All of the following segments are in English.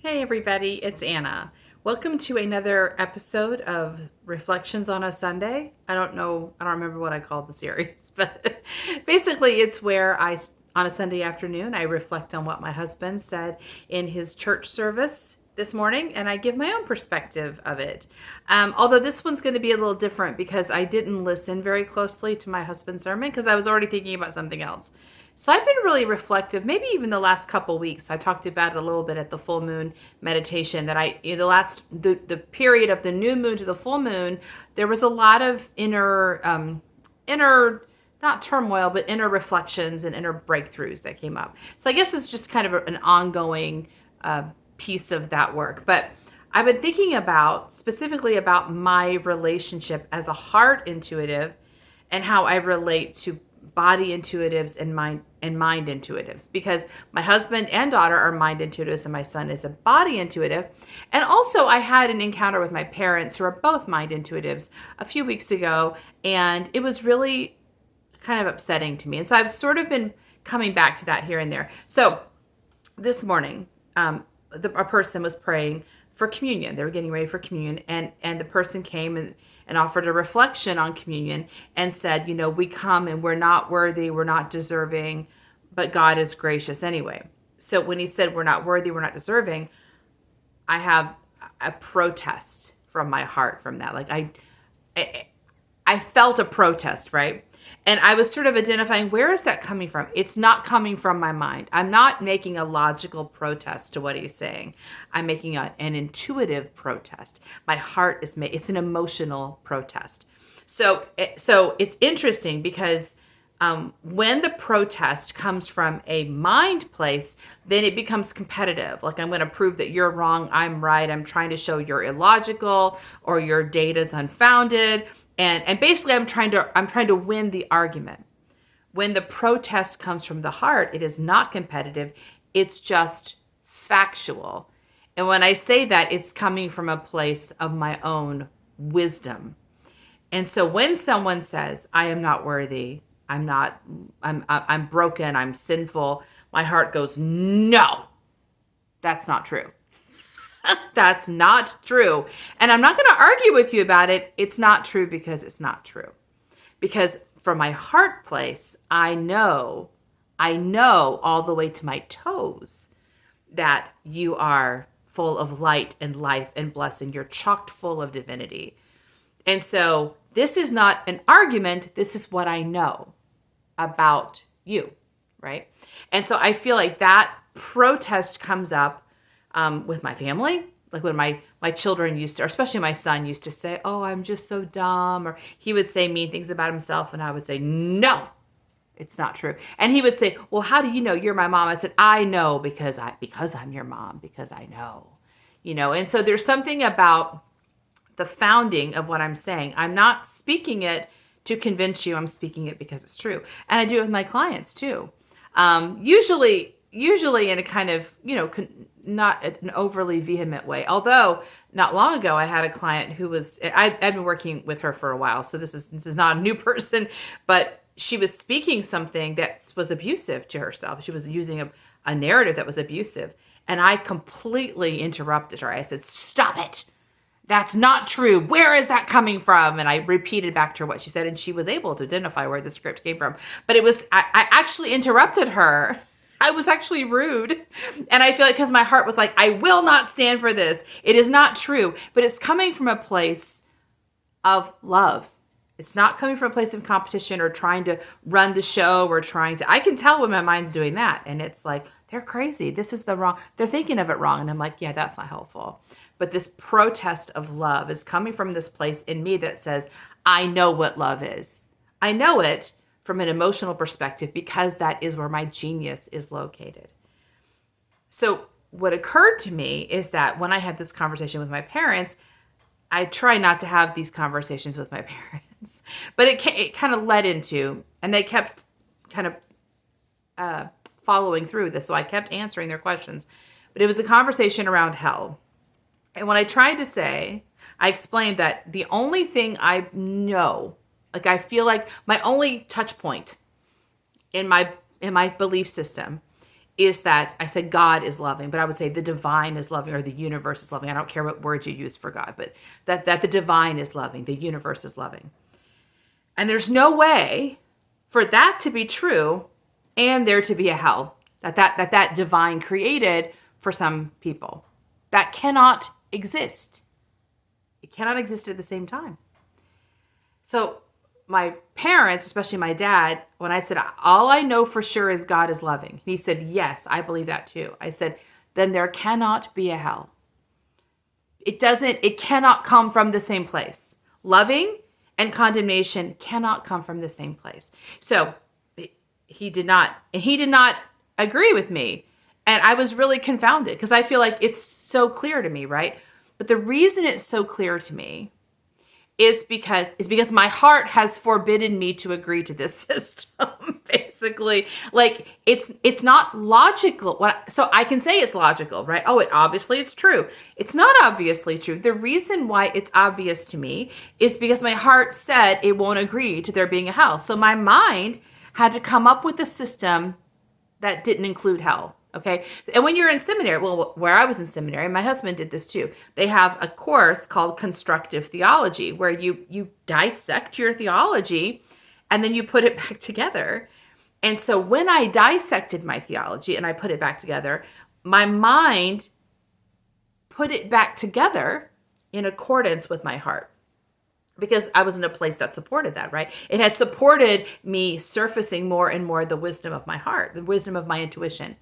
Hey everybody, it's Anna. Welcome to another episode of Reflections on a Sunday. I don't remember what I called the series, but basically it's where on a Sunday afternoon, I reflect on what my husband said in his church service this morning and I give my own perspective of it. Although this one's going to be a little different because I didn't listen very closely to my husband's sermon because I was already thinking about something else. So I've been really reflective, maybe even the last couple weeks. I talked about it a little bit at the full moon meditation that the period of the new moon to the full moon, there was a lot of inner not turmoil, but inner reflections and inner breakthroughs that came up. So I guess it's just kind of an ongoing piece of that work. But I've been thinking specifically about my relationship as a heart intuitive and how I relate to body intuitives and mind intuitives, because my husband and daughter are mind intuitives and my son is a body intuitive. And also I had an encounter with my parents who are both mind intuitives a few weeks ago, and it was really kind of upsetting to me. And so I've sort of been coming back to that here and there. So this morning, a person was praying for communion. They were getting ready for communion, and the person came and offered a reflection on communion and said, we come and we're not worthy, we're not deserving, but God is gracious anyway. So when he said we're not worthy, we're not deserving, I have a protest from my heart from that. Like I felt a protest, right? And I was sort of identifying, where is that coming from? It's not coming from my mind. I'm not making a logical protest to what he's saying. I'm making an intuitive protest. My heart it's an emotional protest. So it's interesting because when the protest comes from a mind place, then it becomes competitive. Like, I'm going to prove that you're wrong, I'm right. I'm trying to show you're illogical or your data's unfounded. And basically I'm trying to win the argument. When the protest comes from the heart, it is not competitive. It's just factual. And when I say that, it's coming from a place of my own wisdom. And so when someone says, I am not worthy, I'm broken, I'm sinful, my heart goes, no, that's not true. That's not true. And I'm not going to argue with you about it. It's not true because it's not true. Because from my heart place, I know all the way to my toes that you are full of light and life and blessing. You're chocked full of divinity. And so this is not an argument. This is what I know about you, right? And so I feel like that protest comes up with my family. Like when my children used to, or especially my son used to say, oh, I'm just so dumb. Or he would say mean things about himself. And I would say, no, it's not true. And he would say, well, how do you know you're my mom? I said, I know because I'm your mom, because I know, And so there's something about the founding of what I'm saying. I'm not speaking it to convince you. I'm speaking it because it's true. And I do it with my clients too. Usually in a kind of, not an overly vehement way. Although not long ago, I had a client who I've been working with her for a while. So this is not a new person, but she was speaking something that was abusive to herself. She was using a narrative that was abusive. And I completely interrupted her. I said, stop it. That's not true. Where is that coming from? And I repeated back to her what she said, and she was able to identify where the script came from. But I actually interrupted her. I was actually rude. And I feel like because my heart was like, I will not stand for this. It is not true. But it's coming from a place of love. It's not coming from a place of competition or trying to run the show or I can tell when my mind's doing that. And it's like, they're crazy. This is they're thinking of it wrong. And I'm like, yeah, that's not helpful. But this protest of love is coming from this place in me that says, I know what love is. I know it from an emotional perspective because that is where my genius is located. So what occurred to me is that when I had this conversation with my parents, I try not to have these conversations with my parents, but it kind of led into, and they kept kind of following through this. So I kept answering their questions, but it was a conversation around hell. And what I tried to say, I explained that the only thing I know, like I feel like my only touch point in my belief system is that I said God is loving, but I would say the divine is loving, or the universe is loving. I don't care what word you use for God, but that the divine is loving, the universe is loving. And there's no way for that to be true and there to be a hell that divine created for some people. That cannot exist. It cannot exist at the same time. So my parents, especially my dad, when I said, all I know for sure is God is loving, he said, yes, I believe that too. I said, then there cannot be a hell. It cannot come from the same place. Loving and condemnation cannot come from the same place. So he did not agree with me. And I was really confounded because I feel like it's so clear to me, right? But the reason it's so clear to me is because my heart has forbidden me to agree to this system. Basically, like it's not logical. So I can say it's logical, right? Oh, it's true. It's not obviously true. The reason why it's obvious to me is because my heart said it won't agree to there being a hell. So my mind had to come up with a system that didn't include hell. Okay. And when you're in seminary, well, where I was in seminary, my husband did this too. They have a course called constructive theology where you dissect your theology and then you put it back together. And so when I dissected my theology and I put it back together, my mind put it back together in accordance with my heart. Because I was in a place that supported that, right? It had supported me surfacing more and more the wisdom of my heart, the wisdom of my intuition.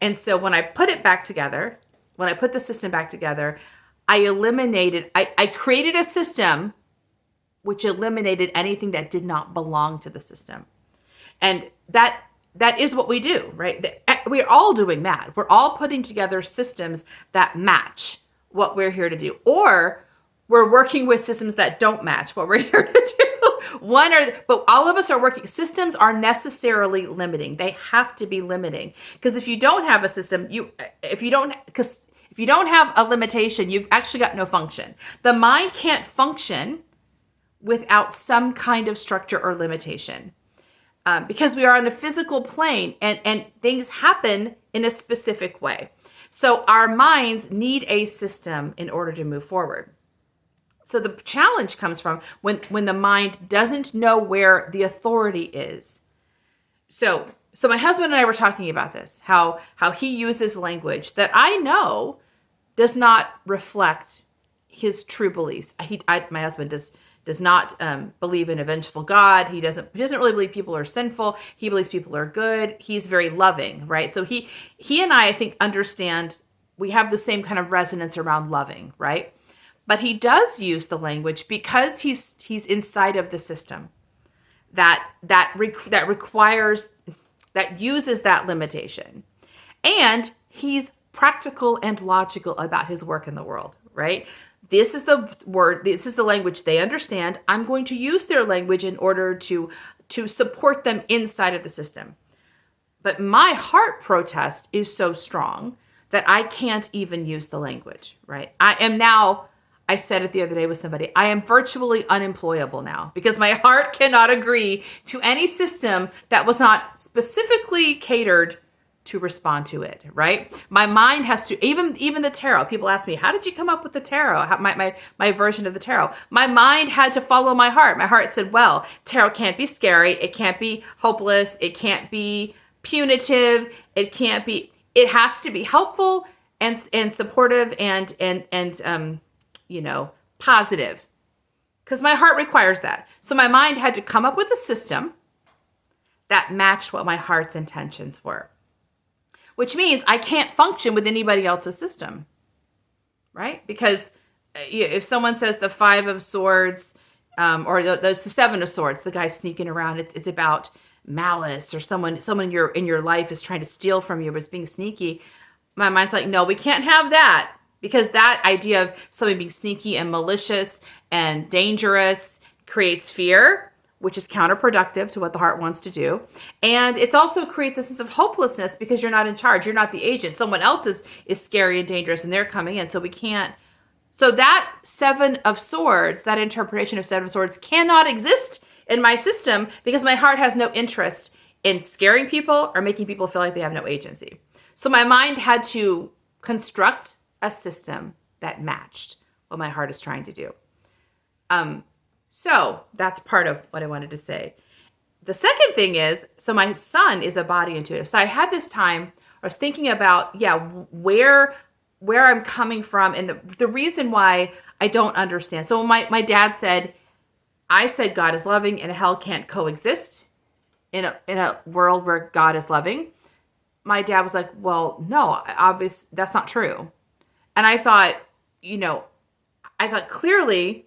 And so when I put it back together, when I put the system back together, I created a system which eliminated anything that did not belong to the system. And that is what we do, right? We're all doing that. We're all putting together systems that match what we're here to do. Or we're working with systems that don't match what we're here to do. But all of us are working. Systems are necessarily limiting. They have to be limiting. Because if you don't have a system, if you don't have a limitation, you've actually got no function. The mind can't function without some kind of structure or limitation. Because we are on a physical plane and things happen in a specific way. So our minds need a system in order to move forward. So the challenge comes from when the mind doesn't know where the authority is. So my husband and I were talking about this, how he uses language that I know does not reflect his true beliefs. My husband does not believe in a vengeful God. He doesn't really believe people are sinful. He believes people are good. He's very loving, right? So he and I think, understand we have the same kind of resonance around loving, right? But he does use the language because he's inside of the system that requires, that uses that limitation. And he's practical and logical about his work in the world, right? This is the language they understand. I'm going to use their language in order to support them inside of the system. But my heart protest is so strong that I can't even use the language, right? I said it the other day with somebody, I am virtually unemployable now because my heart cannot agree to any system that was not specifically catered to respond to it, right? My mind has to, even the tarot, people ask me, how did you come up with the tarot? My version of the tarot. My mind had to follow my heart. My heart said, well, tarot can't be scary. It can't be hopeless. It can't be punitive. It has to be helpful and supportive and positive, because my heart requires that. So my mind had to come up with a system that matched what my heart's intentions were, which means I can't function with anybody else's system, right? Because if someone says the Five of Swords, or the Seven of Swords, the guy sneaking around, it's about malice, or someone in your life is trying to steal from you, or is being sneaky. My mind's like, no, we can't have that. Because that idea of somebody being sneaky and malicious and dangerous creates fear, which is counterproductive to what the heart wants to do. And it also creates a sense of hopelessness because you're not in charge. You're not the agent. Someone else is scary and dangerous and they're coming in. So we can't. So that Seven of Swords, that interpretation of Seven of Swords cannot exist in my system because my heart has no interest in scaring people or making people feel like they have no agency. So my mind had to construct a system that matched what my heart is trying to do. So that's part of what I wanted to say. The second thing is, so my son is a body intuitive. So I had this time, I was thinking about, where I'm coming from and the reason why I don't understand. So my dad said, I said God is loving and hell can't coexist in a world where God is loving. My dad was like, well, no, obvious, that's not true. And I thought, clearly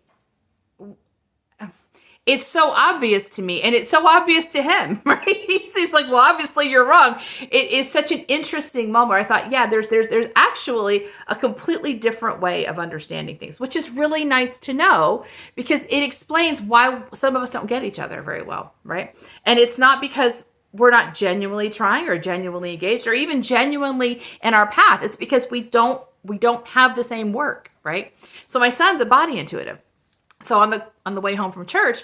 it's so obvious to me and it's so obvious to him, right? He's like, well, obviously you're wrong. It is such an interesting moment. I thought, yeah, there's actually a completely different way of understanding things, which is really nice to know because it explains why some of us don't get each other very well, right? And it's not because we're not genuinely trying or genuinely engaged or even genuinely in our path. It's because we don't have the same work, right? So my son's a body intuitive. So on the way home from church,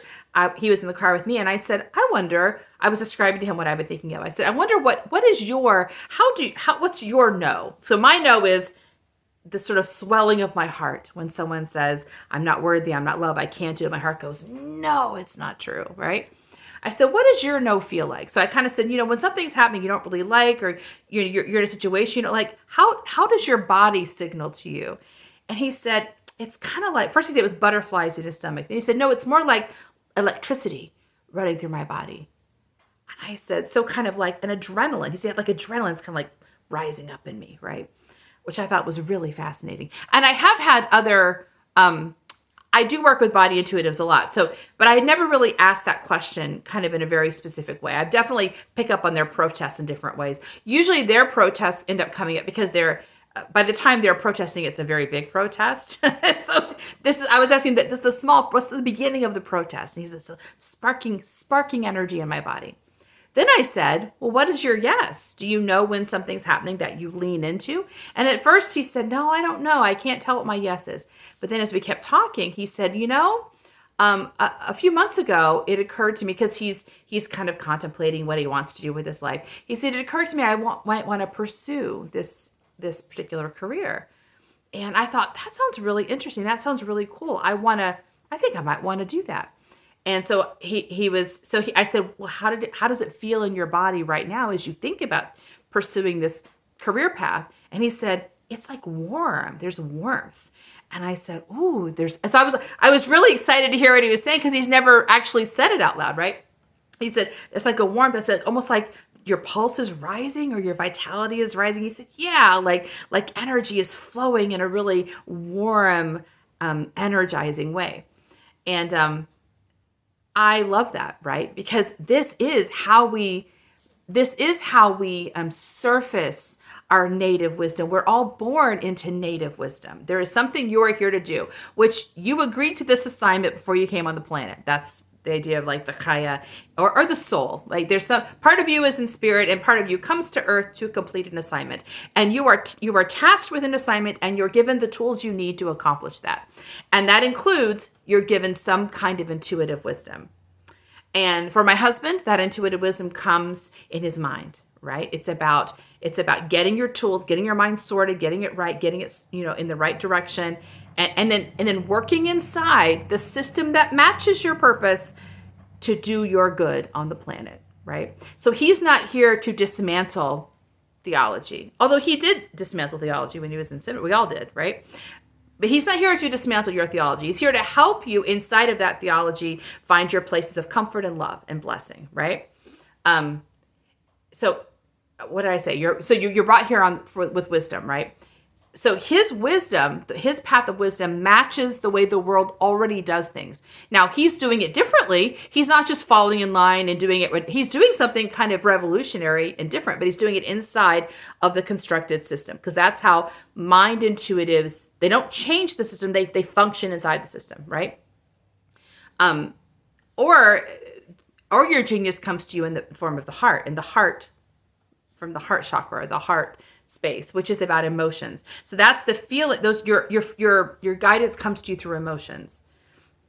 he was in the car with me, and I said, I was describing to him what I've been thinking of. I said, I wonder what's your no? So my no is the sort of swelling of my heart when someone says, I'm not worthy, I'm not loved, I can't do it. My heart goes, no, it's not true, right? I said, what does your no feel like? So I kind of said, when something's happening you don't really like, or you're in a situation you don't like, how does your body signal to you? And he said, it's kind of like, first he said it was butterflies in his stomach. Then he said, no, it's more like electricity running through my body. And I said, so kind of like an adrenaline. He said, like adrenaline's kind of like rising up in me, right? Which I thought was really fascinating. And I have had other, I do work with body intuitives a lot. But I had never really asked that question kind of in a very specific way. I definitely pick up on their protests in different ways. Usually their protests end up coming up because by the time they're protesting, it's a very big protest. So I was asking that what's the beginning of the protest? And he says, so sparking energy in my body. Then I said, well, what is your yes? Do you know when something's happening that you lean into? And at first he said, no, I don't know. I can't tell what my yes is. But then as we kept talking, he said, a few months ago, it occurred to me, because he's kind of contemplating what he wants to do with his life. He said, it occurred to me might want to pursue this particular career. And I thought, that sounds really interesting. That sounds really cool. I think I might want to do that. And so I said, well, how does it feel in your body right now as you think about pursuing this career path? And he said, it's like warm. There's warmth. And I said, ooh, and so I was really excited to hear what he was saying because he's never actually said it out loud, right? He said, it's like a warmth. That's like, almost like your pulse is rising or your vitality is rising. He said, yeah, like energy is flowing in a really warm, energizing way. And I love that, right? Because this is how we surface our native wisdom. We're all born into native wisdom. There is something you are here to do, which you agreed to this assignment before you came on the planet. That's the idea of like the Kaya or the soul. Like there's some part of you is in spirit and part of you comes to earth to complete an assignment. And you are tasked with an assignment and you're given the tools you need to accomplish that. And that includes you're given some kind of intuitive wisdom. And for my husband, that intuitive wisdom comes in his mind, right? It's about getting your tools, getting your mind sorted, getting it right, getting it, in the right direction. And then working inside the system that matches your purpose to do your good on the planet, right? So he's not here to dismantle theology, although he did dismantle theology when he was in seminary. We all did, right? But he's not here to dismantle your theology. He's here to help you inside of that theology find your places of comfort and love and blessing, right? So what did I say? You're brought here with wisdom, right? So his wisdom, his path of wisdom matches the way the world already does things. Now he's doing it differently. He's not just falling in line and doing it. He's doing something kind of revolutionary and different, but he's doing it inside of the constructed system because that's how mind intuitives, they don't change the system. They function inside the system, right? Or your genius comes to you in the form of the heart, from the heart chakra, the heart space, which is about emotions. So that's the feeling. Those your guidance comes to you through emotions,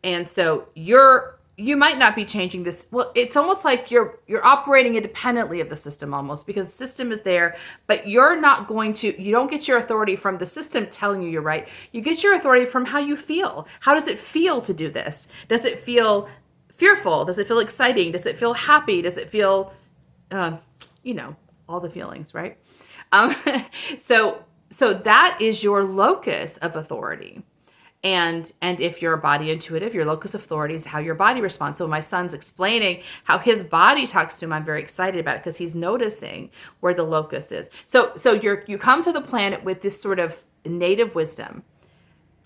and so your you might not be changing this. Well, it's almost like you're operating independently of the system almost, because the system is there, but you're not going to, you don't get your authority from the system telling you you're right. You get your authority from how you feel. How does it feel to do this? Does it feel fearful? Does it feel exciting? Does it feel happy? Does it feel, you know, all the feelings, right? Um, so that is your locus of authority. And if you're a body intuitive, your locus of authority is how your body responds. So my son's explaining how his body talks to him. I'm very excited about it because he's noticing where the locus is. So you come to the planet with this sort of native wisdom,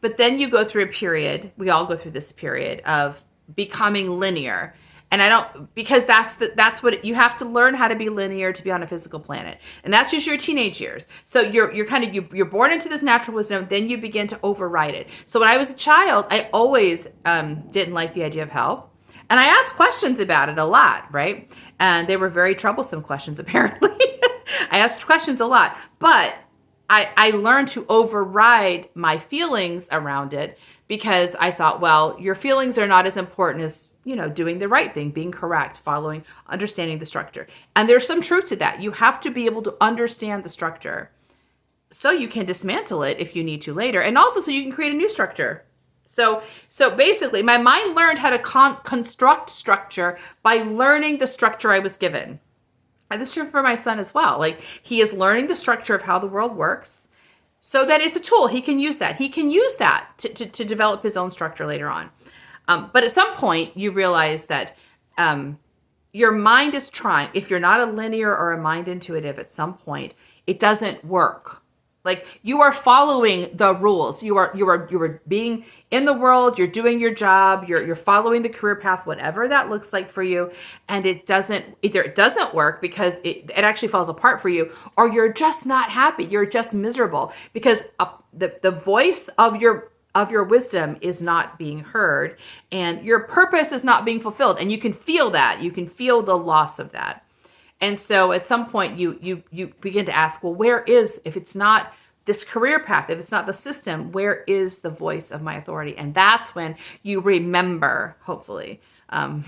but then you go through a period. We all go through this period of becoming linear. And I don't, because that's what you have to learn, how to be linear to be on a physical planet. And that's just your teenage years. So you're born into this natural wisdom, then you begin to override it. So when I was a child, I always didn't like the idea of hell. And I asked questions about it a lot, right? And they were very troublesome questions, apparently. I asked questions a lot, but I learned to override my feelings around it, because I thought, well, your feelings are not as important as, doing the right thing, being correct, following, understanding the structure. And there's some truth to that. You have to be able to understand the structure so you can dismantle it if you need to later, and also so you can create a new structure. So basically, my mind learned how to construct structure by learning the structure I was given. And this is true for my son as well. Like, he is learning the structure of how the world works, so that it's a tool. He can use that. He can use that to develop his own structure later on. But at some point, you realize that your mind is trying. If you're not a linear or a mind intuitive, at some point, it doesn't work. Like, you are following the rules. You are being in the world. You're doing your job. You're following the career path, whatever that looks like for you. And it doesn't work because it actually falls apart for you, or you're just not happy. You're just miserable because the voice of your wisdom is not being heard, and your purpose is not being fulfilled. And you can feel that. You can feel the loss of that. And so at some point you begin to ask, well, if it's not this career path, if it's not the system, where is the voice of my authority? And that's when you remember, hopefully,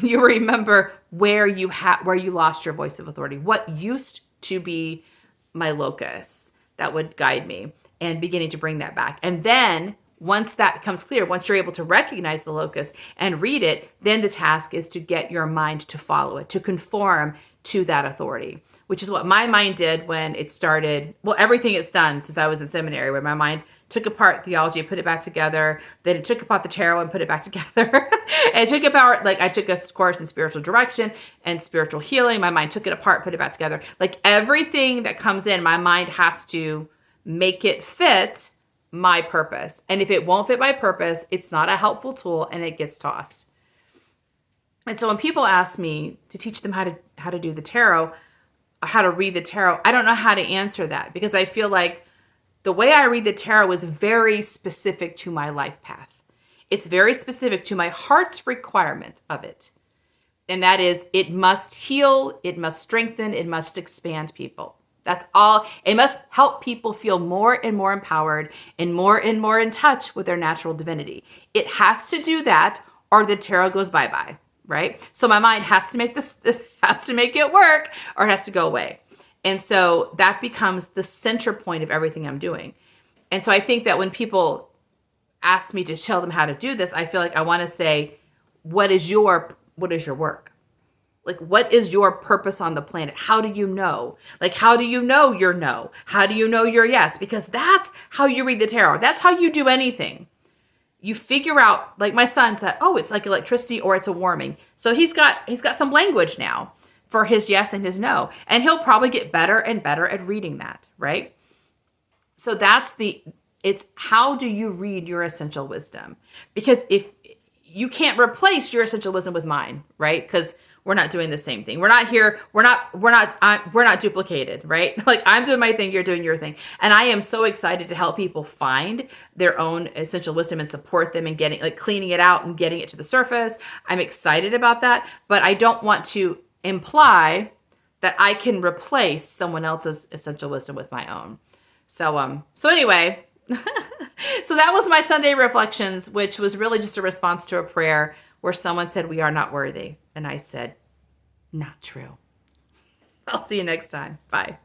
you remember where you lost your voice of authority, what used to be my locus that would guide me, and beginning to bring that back. And then once that becomes clear, once you're able to recognize the locus and read it, then the task is to get your mind to follow it, to conform to that authority, which is what my mind did when it started. Well, everything it's done since I was in seminary, where my mind took apart theology, put it back together. Then it took apart the tarot and put it back together. And it took apart, like, I took a course in spiritual direction and spiritual healing. My mind took it apart, put it back together. Like, everything that comes in, my mind has to make it fit my purpose. And if it won't fit my purpose, it's not a helpful tool and it gets tossed. And so when people ask me to teach them how to do the tarot, how to read the tarot, I don't know how to answer that, because I feel like the way I read the tarot is very specific to my life path. It's very specific to my heart's requirement of it. And that is, it must heal, it must strengthen, it must expand people. That's all. It must help people feel more and more empowered and more in touch with their natural divinity. It has to do that, or the tarot goes bye-bye. Right? So my mind has to make this has to make it work, or it has to go away. And so that becomes the center point of everything I'm doing. And so I think that when people ask me to tell them how to do this, I feel like I want to say, what is your work? Like, what is your purpose on the planet? How do you know? Like, how do you know your no? How do you know your yes? Because that's how you read the tarot. That's how you do anything. You figure out, like my son thought, oh, it's like electricity or it's a warming. So he's got some language now for his yes and his no. And he'll probably get better and better at reading that, right? So it's how do you read your essential wisdom? Because if you can't replace your essential wisdom with mine, right? Because we're not doing the same thing. We're not here. We're not duplicated, right? Like, I'm doing my thing, you're doing your thing. And I am so excited to help people find their own essential wisdom and support them in cleaning it out and getting it to the surface. I'm excited about that, but I don't want to imply that I can replace someone else's essential wisdom with my own. So anyway, so that was my Sunday reflections, which was really just a response to a prayer where someone said, "We are not worthy." And I said, "Not true." I'll see you next time. Bye.